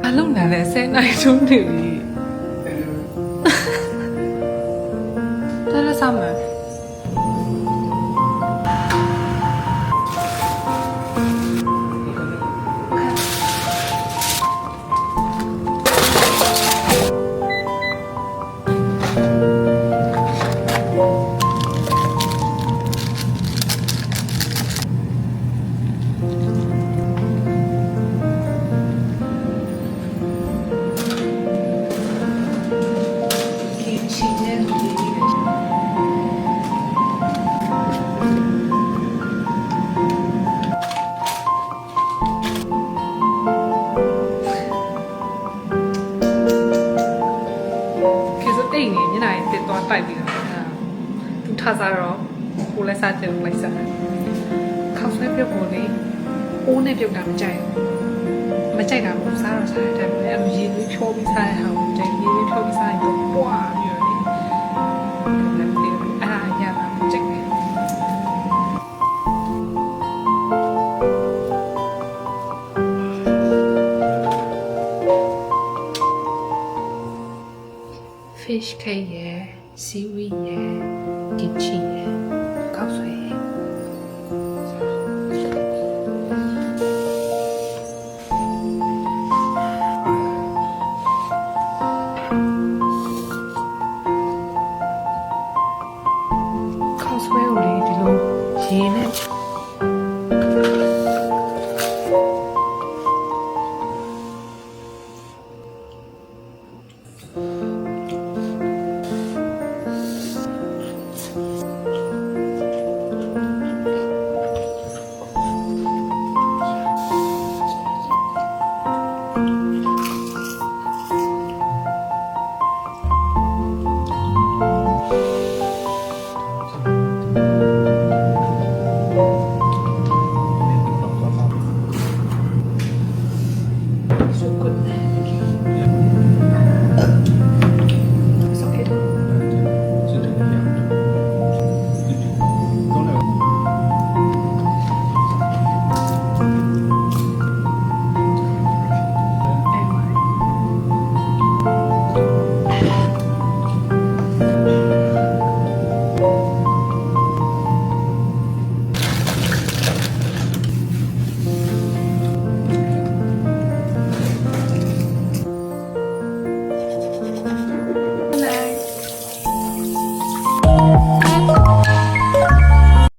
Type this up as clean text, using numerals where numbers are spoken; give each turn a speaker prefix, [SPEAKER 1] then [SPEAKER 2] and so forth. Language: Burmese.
[SPEAKER 1] ဘာလုပ်နေလဲ10နိုင်ချုံးနေပြီဒါလည်းစမ်းမယ်တိတ်နေမျက်နှာရင်တစ်သွားတိုက်ပြီးတော့သူထားစားတော့ကိုလည်းစားကြည့်လိုက်စားခောက်ဆွဲပြုတ်ပေါ်လေအိုးနဲ့ပြုတ်တာမကြိုက်ဘူးမကြိုက်တာဘူးစားတော့စားတယ်ဒါပေမဲ့အဲ့လိုရေလေးဖြောပြီးစားတဲ့ဟာကိုကြိုက်ရေလေးဖြောပြီးစားရင်တော့ပွားပြီးတော့လေအဲ့ဒါရတာကြိုက်တယ် fish cake ရယ် seaweed ရယ် kimchi ရယ်